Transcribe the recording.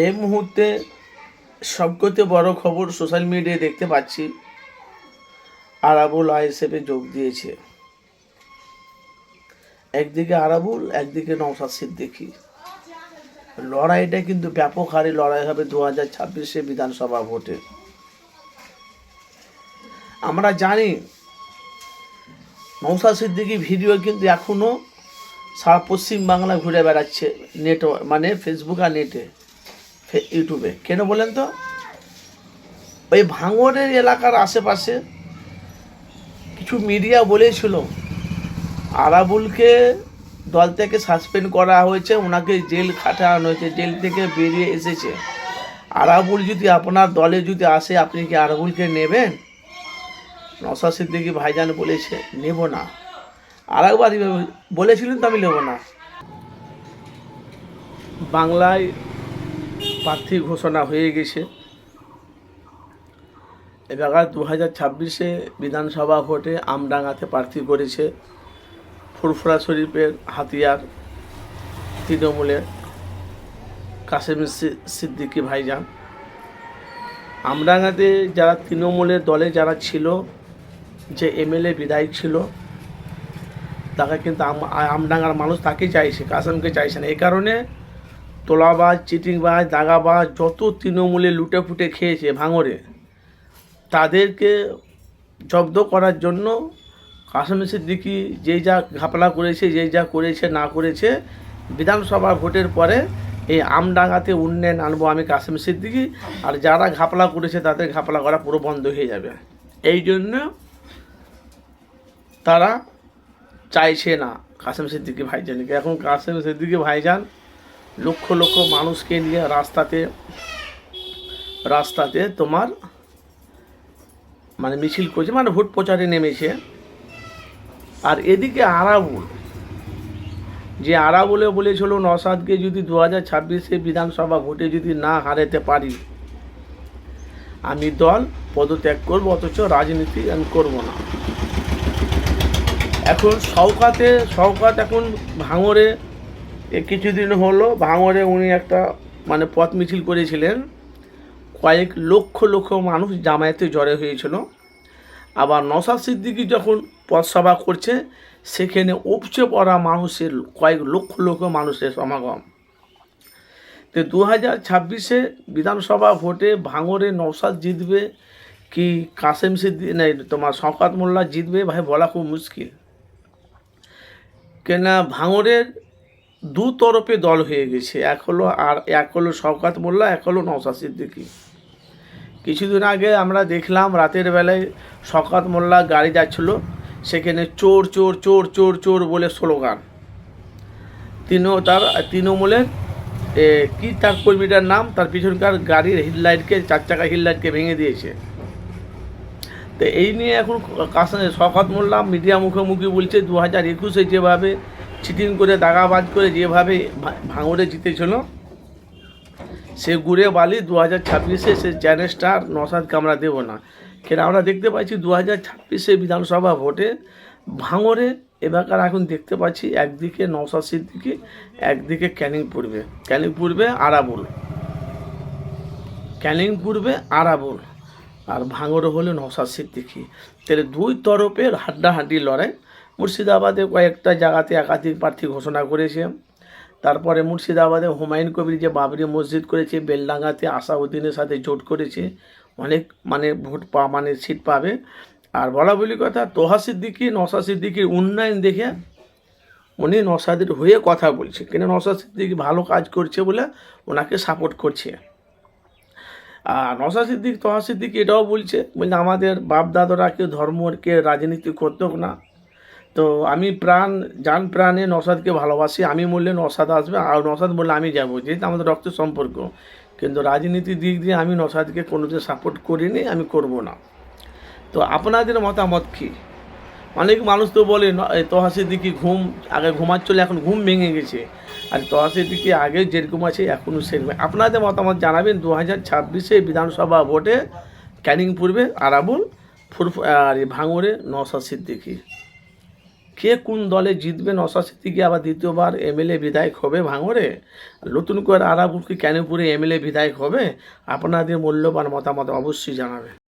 এই মুহূর্তে সবথেকে বড় খবর সোশ্যাল মিডিয়ায় দেখতে পাচ্ছি, আরাবুল আইএসএফে যোগ দিয়েছে। একদিকে আরাবুল, একদিকে নওশাদ সিদ্দিকী। লড়াইটা কিন্তু ব্যাপক হারে লড়াই হবে 2026 বিধানসভা ভোটে। আমরা জানি নওশাদ সিদ্দিকী ভিডিও কিন্তু এখনও সারা পশ্চিম বাংলা ঘুরে বেড়াচ্ছে, নেট মানে ফেসবুক আর নেটে, ইউটিউবে। কেন বলেন তো? ওই ভাঙড়ের এলাকার আশেপাশে কিছু মিডিয়া বলেছিল আরাবুলকে দল থেকে সাসপেন্ড করা হয়েছে, ওনাকে জেল খাটানো হয়েছে, জেল থেকে বেরিয়ে এসেছে। আরাবুল যদি আপনার দলে যদি আসে, আপনি কি আরাবুলকে নেবেন? নওশাদ সিদ্দিকী ভাইজান বলেছে নেব না। আরেকবার বলেছিলেন তো আমি নেব না। বাংলায় প্রার্থী ঘোষণা হয়ে গেছে। এবার 2026 বিধানসভা ভোটে আমডাঙ্গাতে প্রার্থী করেছে ফুরফুরা শরীফের হাতিয়ার তৃণমূলের কাসেম সিদ্দিকী ভাইজান। আমডাঙ্গাতে যারা তৃণমূলের দলে যারা ছিল, যে এমএলএ বিধায়ক ছিল, তাকে কিন্তু আমডাঙ্গার মানুষ তাকেই চাইছে, কাসেমকে চাইছে না। এই কারণে তোলাবাজ, চিটিংবাজ, দাগাবাজ যত তৃণমূলে লুটে ফুটে খেয়েছে ভাঙড়ে, তাদেরকে জব্দ করার জন্য কাসেম সিদ্দিকী যেই যা ঘাপলা করেছে, যেই যা করেছে না করেছে, বিধানসভা ভোটের পরে এই আমডাঙ্গাতে উন্নয়ন আনবো আমি কাসেম সিদ্দিকী, আর যারা ঘাপলা করেছে তাদের ঘাপলা করা পুরো বন্ধ হয়ে যাবে। এই জন্য তারা চাইছে না কাসেম সিদ্দিকী ভাইজানকে। এখন কাসেম সিদ্দিকী ভাইজান লক্ষ লক্ষ মানুষকে নিয়ে রাস্তাতে তোমার মানে মিছিল করছে, মানে ভোট প্রচারে নেমেছে। আর এদিকে আরাবুল, যে আরাবুলে বলেছিল নওশাদকে যদি 2026 বিধানসভা ভোটে যদি না হারাতে পারি, আমি দল পদত্যাগ করবো, অথচ রাজনীতি আমি করবো না। এখন শওকাত এখন ভাঙড়ে কিছুদিন হলো ভাঙড়ে উনি একটা মানে পথ মিছিল করেছিলেন, কয়েক লক্ষ লক্ষ মানুষ জামায়াতে জড়ো হয়েছিল। আবার নওশাদ সিদ্দিকী যখন পথসভা করছে, সেখানে উপচে পড়া মানুষের কয়েক লক্ষ লক্ষ মানুষের সমাগম। তো 2026 বিধানসভা ভোটে ভাঙড়ে নওশাদ জিতবে কি কাসেম সিদ্দিকী নেই তোমার শওকত মোল্লা জিতবে, ভাই বলা খুব মুশকিল। কেনা ভাঙড়ের দু তরফে দল হয়ে গেছে, এক হলো শওকত মোল্লা, এক হলো নওশাদ সিদ্দিকী। কিছুদিন আগে আমরা দেখলাম রাতের বেলায় শওকত মোল্লা গাড়ি যাচ্ছিল, সেখানে চোর চোর চোর চোর চোর বলে স্লোগান। তৃণমূলের কি তার কর্মীটার নাম, তার পিছনকার গাড়ির হেডলাইটকে, 4 চাকা হেডলাইটকে ভেঙে দিয়েছে। তো এই নিয়ে এখন শওকত মোল্লা মিডিয়া মুখোমুখি বলছে 2021 যেভাবে চিটিং করে দাগাবাজ করে যেভাবে ভাঙড়ে জিতেছিল, সে গুড়ে বালি 2026 সে চ্যালেঞ্জটা নওশাদকে আমরা দেবো না। কেন আমরা দেখতে পাচ্ছি 2026 বিধানসভা ভোটে ভাঙড়ে এবারকার এখন দেখতে পাচ্ছি একদিকে নওশাদ সিদ্দিকী, একদিকে ক্যানিং পূর্বে আরাবুল, আর ভাঙড়ে হলো নওশাদ সিদ্দিকী। তাহলে দুই তরফের হাড্ডাহাড্ডি লড়াই। মুর্শিদাবাদে কয়েকটা জায়গাতে একাধিক প্রার্থী ঘোষণা করেছে। তারপরে মুর্শিদাবাদে হুমায়ুন কবির যে বাবরি মসজিদ করেছে, বেলডাঙ্গাতে আসাউদ্দিনের সাথে জোট করেছে, অনেক ভোট সিট পাবে। আর বলা বলি কথা, নওশাদ সিদ্দিকীর উন্নয়ন দেখে উনি নওশাদের হয়ে কথা বলছে, কিন্তু নওশাদ সিদ্দিকী ভালো কাজ করছে বলে ওনাকে সাপোর্ট করছে। আর নওশাদ সিদ্দিকী এটাও বলছে আমাদের বাপ দাদারা কেউ ধর্মকে রাজনীতি করতো না। তো আমি প্রাণে নওশাদকে ভালোবাসি, আমি বললে নওশাদ আসবে, আর নওশাদ বললে আমি যাবো, যেহেতু আমাদের রক্ত সম্পর্ক। কিন্তু রাজনীতির দিক দিয়ে আমি নওশাদকে কোনোদিন সাপোর্ট করিনি, আমি করব না। তো আপনাদের মতামত কী? অনেক মানুষ তো বলে তোহা সিদ্দিকী আগে ঘুমাচ্ছিল, এখন ঘুম ভেঙে গেছে, আর তোহা সিদ্দিকী আগে যেরকম আছে এখনও সেরকম। আপনাদের মতামত জানাবেন 2026 বিধানসভা ভোটে ক্যানিং পূর্বে আরাবুল, আর ভাঙড়ে নওশাদ সিদ্দিকী। কে কোন দলে জিতবে, নওশাদ সিদ্দিকী আবার দ্বিতীয়বার এমএলএ বিধায়ক হবে ভাঙড়ে, নতুন করে আরাবুল কি ক্যানিংপুরে এমএলএ বিধায়ক হবে? আপনাদের মূল্যবান মতামত অবশ্যই জানাবেন।